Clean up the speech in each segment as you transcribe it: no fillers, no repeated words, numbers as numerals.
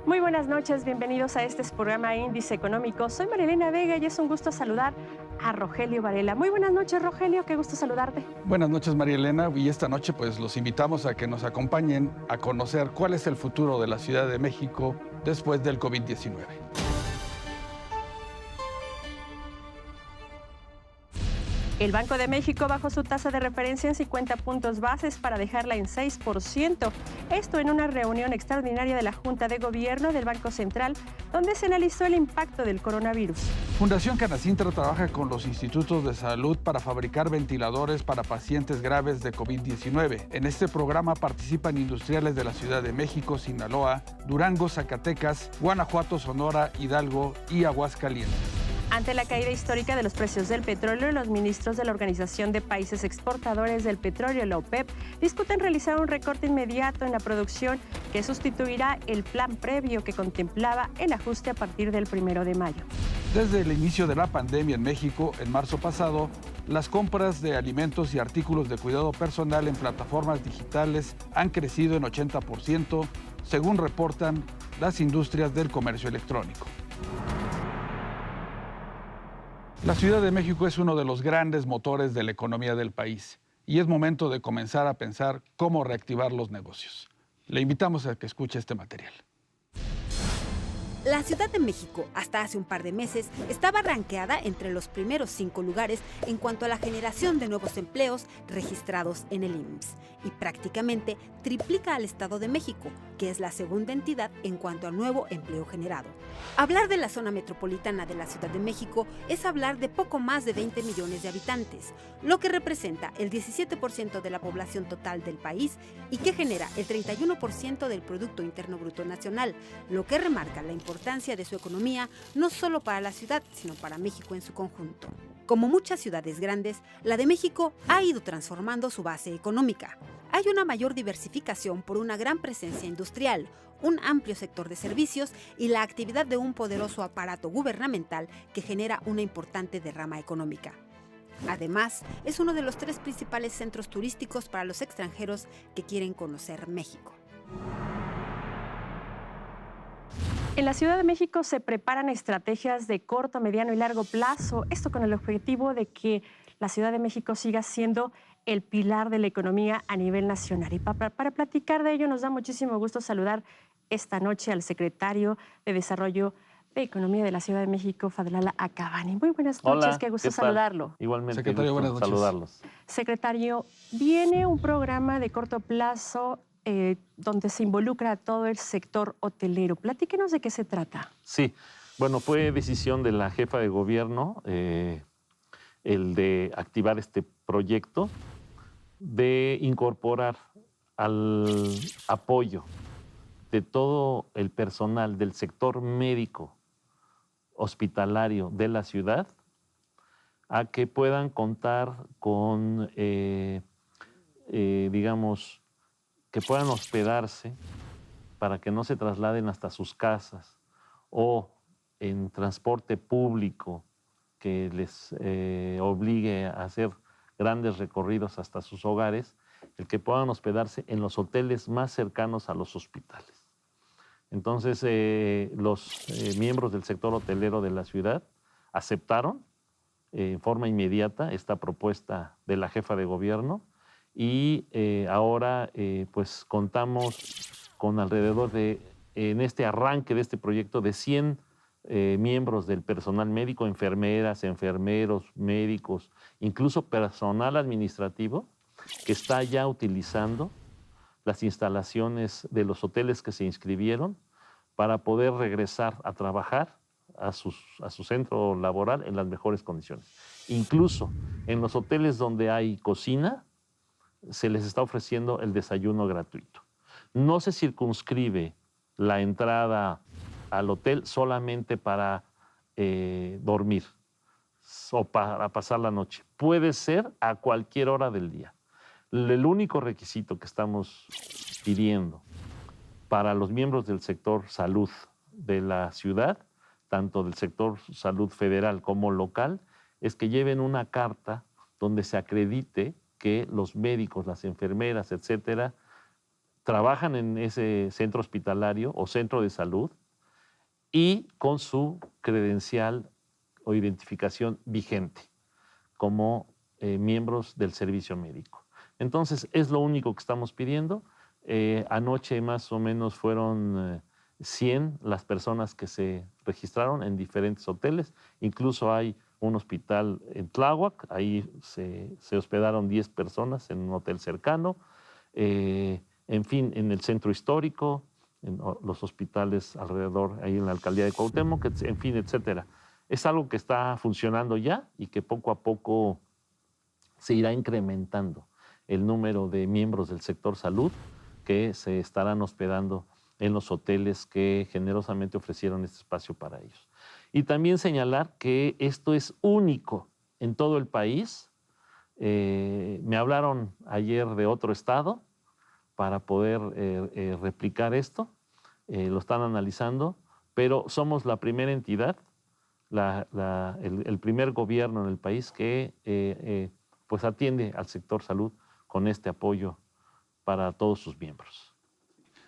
Muy buenas noches, bienvenidos a este programa Índice Económico. Soy Marilena Vega y es un gusto saludar a Rogelio Varela. Muy buenas noches, Rogelio, qué gusto saludarte. Buenas noches, María Elena, y esta noche pues los invitamos a que nos acompañen a conocer cuál es el futuro de la Ciudad de México después del COVID-19. El Banco de México bajó su tasa de referencia en 50 puntos bases para dejarla en 6%. Esto en una reunión extraordinaria de la Junta de Gobierno del Banco Central, donde se analizó el impacto del coronavirus. Fundación Canacintra trabaja con los institutos de salud para fabricar ventiladores para pacientes graves de COVID-19. En este programa participan industriales de la Ciudad de México, Sinaloa, Durango, Zacatecas, Guanajuato, Sonora, Hidalgo y Aguascalientes. Ante la caída histórica de los precios del petróleo, los ministros de la Organización de Países Exportadores del Petróleo, la OPEP, discuten realizar un recorte inmediato en la producción que sustituirá el plan previo que contemplaba el ajuste a partir del 1 de mayo. Desde el inicio de la pandemia en México, en marzo pasado, las compras de alimentos y artículos de cuidado personal en plataformas digitales han crecido en 80%, según reportan las industrias del comercio electrónico. La Ciudad de México es uno de los grandes motores de la economía del país y es momento de comenzar a pensar cómo reactivar los negocios. Le invitamos a que escuche este material. La Ciudad de México, hasta hace un par de meses, estaba rankeada entre los primeros 5 lugares en cuanto a la generación de nuevos empleos registrados en el IMSS y prácticamente triplica al Estado de México, que es la segunda entidad en cuanto a nuevo empleo generado. Hablar de la zona metropolitana de la Ciudad de México es hablar de poco más de 20 millones de habitantes, lo que representa el 17% de la población total del país y que genera el 31% del Producto Interno Bruto Nacional, lo que remarca la importancia de su economía no solo para la ciudad, sino para México en su conjunto. Como muchas ciudades grandes, la de México ha ido transformando su base económica. Hay una mayor diversificación por una gran presencia industrial, un amplio sector de servicios y la actividad de un poderoso aparato gubernamental que genera una importante derrama económica. Además, es uno de los 3 principales centros turísticos para los extranjeros que quieren conocer México. En la Ciudad de México se preparan estrategias de corto, mediano y largo plazo, esto con el objetivo de que la Ciudad de México siga siendo el pilar de la economía a nivel nacional. Y para platicar de ello nos da muchísimo gusto saludar esta noche al secretario de Desarrollo de Economía de la Ciudad de México, Fadlala Acabani. Muy buenas noches, Hola, qué gusto ¿qué tal? saludarlo. Igualmente, Secretario, buenas noches. saludarlos. Secretario, viene un programa de corto plazo donde se involucra a todo el sector hotelero. Platíquenos de qué se trata. Sí, bueno, fue decisión de la jefa de gobierno el de activar este proyecto de incorporar al apoyo de todo el personal del sector médico hospitalario de la ciudad a que puedan contar con, digamos, que puedan hospedarse para que no se trasladen hasta sus casas o en transporte público que les obligue a hacer grandes recorridos hasta sus hogares, el que puedan hospedarse en los hoteles más cercanos a los hospitales. Entonces, los miembros del sector hotelero de la ciudad aceptaron en forma inmediata esta propuesta de la jefa de gobierno y ahora pues contamos con alrededor de, en este arranque de este proyecto, de 100 miembros del personal médico, enfermeras, enfermeros, médicos, incluso personal administrativo que está ya utilizando las instalaciones de los hoteles que se inscribieron para poder regresar a trabajar a su centro laboral en las mejores condiciones. Incluso en los hoteles donde hay cocina, se les está ofreciendo el desayuno gratuito. No se circunscribe la entrada al hotel solamente para dormir o para pasar la noche. Puede ser a cualquier hora del día. El único requisito que estamos pidiendo para los miembros del sector salud de la ciudad, tanto del sector salud federal como local, es que lleven una carta donde se acredite que los médicos, las enfermeras, etcétera, trabajan en ese centro hospitalario o centro de salud y con su credencial o identificación vigente como miembros del servicio médico. Entonces, es lo único que estamos pidiendo. Anoche más o menos fueron 100 las personas que se registraron en diferentes hoteles. Incluso hay un hospital en Tláhuac, ahí se hospedaron 10 personas en un hotel cercano. En fin, en el centro histórico, en los hospitales alrededor, ahí en la alcaldía de Cuauhtémoc, en fin, etcétera. Es algo que está funcionando ya y que poco a poco se irá incrementando el número de miembros del sector salud que se estarán hospedando en los hoteles que generosamente ofrecieron este espacio para ellos. Y también señalar que esto es único en todo el país. Me hablaron ayer de otro estado para poder replicar esto. Lo están analizando, pero somos la primera entidad, el primer gobierno en el país que pues atiende al sector salud con este apoyo para todos sus miembros.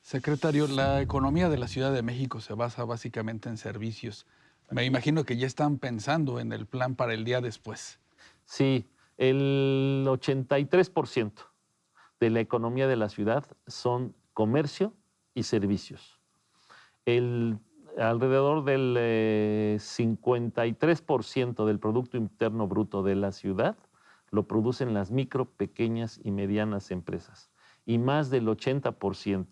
Secretario, la economía de la Ciudad de México se basa básicamente en servicios. Me imagino que ya están pensando en el plan para el día después. Sí, el 83% de la economía de la ciudad son comercio y servicios. Alrededor del 53% del Producto Interno Bruto de la ciudad lo producen las micro, pequeñas y medianas empresas. Y más del 80%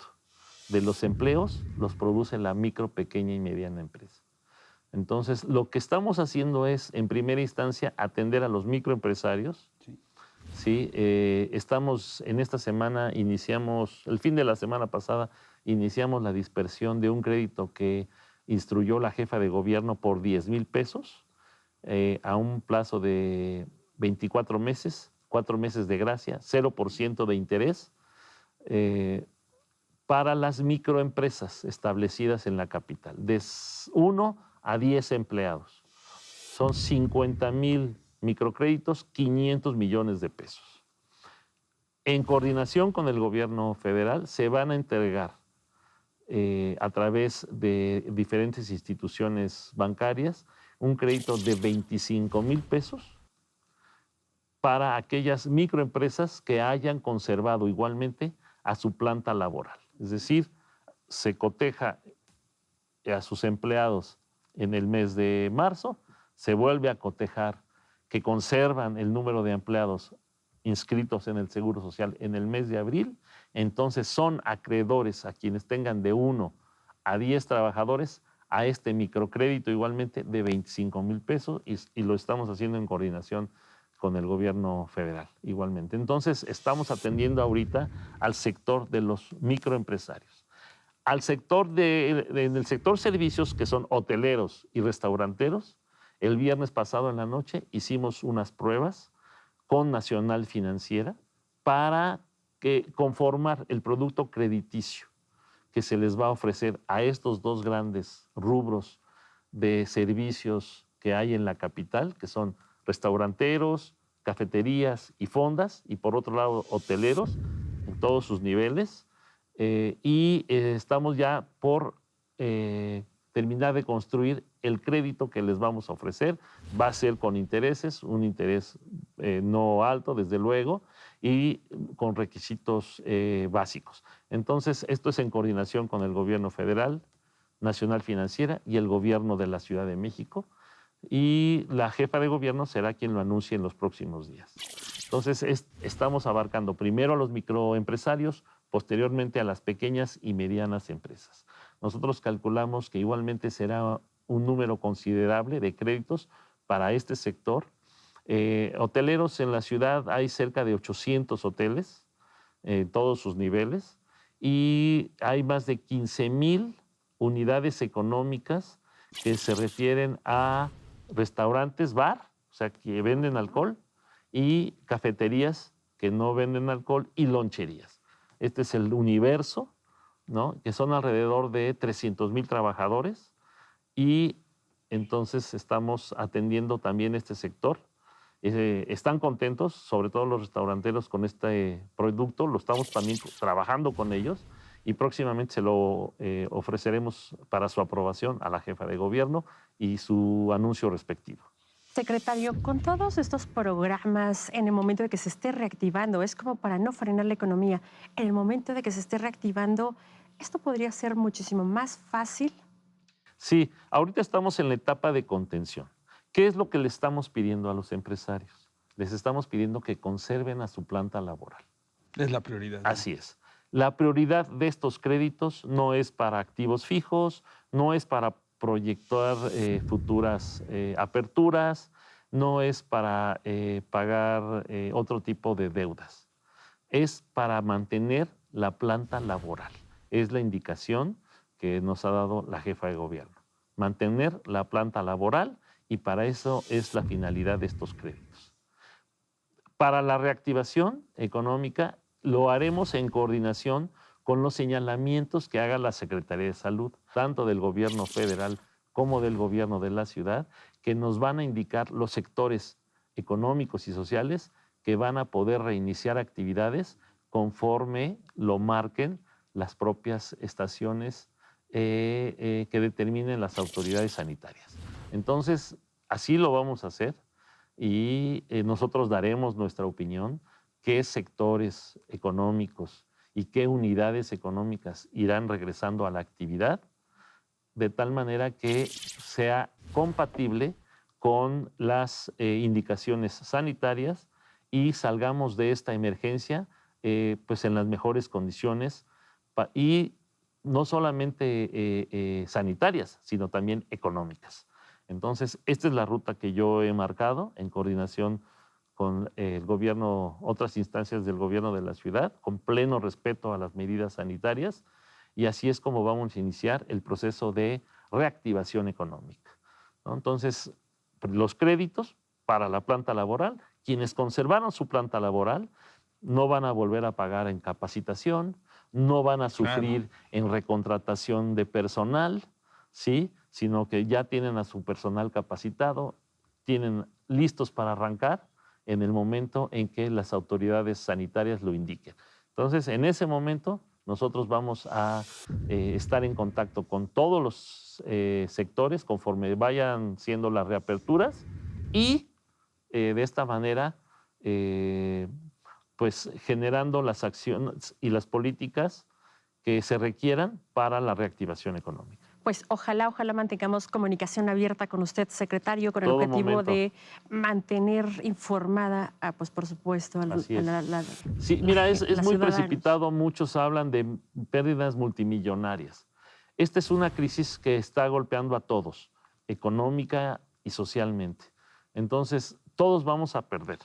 de los empleos los produce la micro, pequeña y mediana empresa. Entonces, lo que estamos haciendo es, en primera instancia, atender a los microempresarios. Sí, estamos en esta semana, el fin de la semana pasada, iniciamos la dispersión de un crédito que instruyó la jefa de gobierno por 10,000 pesos a un plazo de 24 meses, 4 meses de gracia, 0% de interés para las microempresas establecidas en la capital, de 1 a 10 empleados. Son 50,000 microcréditos, 500 millones de pesos. En coordinación con el gobierno federal se van a entregar a través de diferentes instituciones bancarias un crédito de 25,000 pesos para aquellas microempresas que hayan conservado igualmente a su planta laboral. Es decir, se coteja a sus empleados en el mes de marzo, se vuelve a cotejar que conservan el número de empleados inscritos en el Seguro Social en el mes de abril, entonces son acreedores a quienes tengan de 1 a 10 trabajadores a este microcrédito igualmente de 25,000 pesos y lo estamos haciendo en coordinación con el gobierno federal igualmente. Entonces estamos atendiendo ahorita al sector de los microempresarios. Al sector en el sector servicios, que son hoteleros y restauranteros, el viernes pasado en la noche hicimos unas pruebas con Nacional Financiera para conformar el producto crediticio que se les va a ofrecer a estos dos grandes rubros de servicios que hay en la capital, que son restauranteros, cafeterías y fondas, y por otro lado hoteleros en todos sus niveles. Estamos ya por terminar de construir el crédito que les vamos a ofrecer. Va a ser con intereses, un interés no alto, desde luego, y con requisitos básicos. Entonces, esto es en coordinación con el gobierno federal, Nacional Financiera y el gobierno de la Ciudad de México, y la jefa de gobierno será quien lo anuncie en los próximos días. Entonces, estamos abarcando primero a los microempresarios, posteriormente a las pequeñas y medianas empresas. Nosotros calculamos que igualmente será un número considerable de créditos para este sector. Hoteleros en la ciudad hay cerca de 800 hoteles, todos sus niveles, y hay más de 15,000 unidades económicas que se refieren a restaurantes, bar, o sea, que venden alcohol, y cafeterías que no venden alcohol, y loncherías. Este es el universo, ¿no? Que son alrededor de 300,000 trabajadores, y entonces estamos atendiendo también este sector. están contentos, sobre todo los restauranteros, con este producto. Lo estamos también trabajando con ellos y próximamente se lo ofreceremos para su aprobación a la jefa de gobierno y su anuncio respectivo. Secretario, con todos estos programas, en el momento de que se esté reactivando, es como para no frenar la economía, en el momento de que se esté reactivando, ¿esto podría ser muchísimo más fácil? Sí, ahorita estamos en la etapa de contención. ¿Qué es lo que le estamos pidiendo a los empresarios? Les estamos pidiendo que conserven a su planta laboral. Es la prioridad, ¿no? Así es. La prioridad de estos créditos no es para activos fijos, no es para proyectar futuras aperturas, no es para pagar otro tipo de deudas. Es para mantener la planta laboral. Es la indicación que nos ha dado la jefa de gobierno. Mantener la planta laboral y para eso es la finalidad de estos créditos. Para la reactivación económica lo haremos en coordinación con los señalamientos que haga la Secretaría de Salud, tanto del gobierno federal como del gobierno de la ciudad, que nos van a indicar los sectores económicos y sociales que van a poder reiniciar actividades conforme lo marquen las propias estaciones que determinen las autoridades sanitarias. Entonces, así lo vamos a hacer y nosotros daremos nuestra opinión, qué sectores económicos y qué unidades económicas irán regresando a la actividad, de tal manera que sea compatible con las indicaciones sanitarias y salgamos de esta emergencia pues en las mejores condiciones y no solamente sanitarias, sino también económicas. Entonces, esta es la ruta que yo he marcado en coordinación con el gobierno, otras instancias del gobierno de la ciudad, con pleno respeto a las medidas sanitarias, y así es como vamos a iniciar el proceso de reactivación económica, ¿no? Entonces, los créditos para la planta laboral, quienes conservaron su planta laboral no van a volver a pagar en capacitación, no van a sufrir en recontratación de personal, ¿sí? Sino que ya tienen a su personal capacitado, tienen listos para arrancar en el momento en que las autoridades sanitarias lo indiquen. Entonces, en ese momento, nosotros vamos a estar en contacto con todos los sectores conforme vayan siendo las reaperturas y de esta manera, pues generando las acciones y las políticas que se requieran para la reactivación económica. Pues ojalá mantengamos comunicación abierta con usted, secretario, con el Todo objetivo momento. de mantener informada, pues por supuesto, Así es. Sí, mira, es muy ciudadanos. precipitado. Muchos hablan de pérdidas multimillonarias. Esta es una crisis que está golpeando a todos, económica y socialmente. Entonces, todos vamos a perder.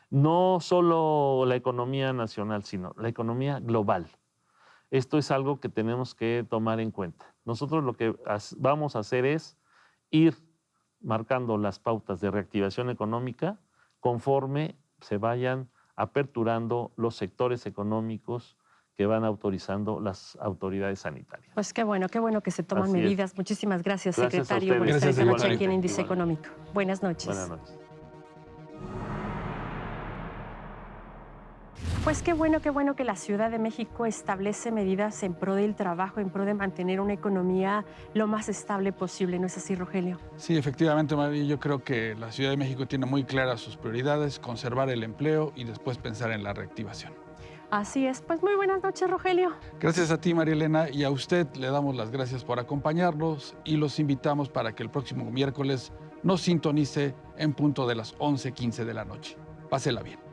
No solo la economía nacional, sino la economía global. Esto es algo que tenemos que tomar en cuenta. Nosotros lo que vamos a hacer es ir marcando las pautas de reactivación económica conforme se vayan aperturando los sectores económicos que van autorizando las autoridades sanitarias. Pues qué bueno que se toman Así es. medidas. Muchísimas gracias, Gracias a secretario, por ustedes. estar esta Gracias, noche aquí en igualmente, Índice igualmente. Económico. Buenas noches. Buenas noches. Pues qué bueno que la Ciudad de México establece medidas en pro del trabajo, en pro de mantener una economía lo más estable posible. ¿No es así, Rogelio? Sí, efectivamente, María, yo creo que la Ciudad de México tiene muy claras sus prioridades, conservar el empleo y después pensar en la reactivación. Así es. Pues muy buenas noches, Rogelio. Gracias a ti, María Elena, y a usted le damos las gracias por acompañarnos y los invitamos para que el próximo miércoles nos sintonice en punto de las 11:15 de la noche. Pásela bien.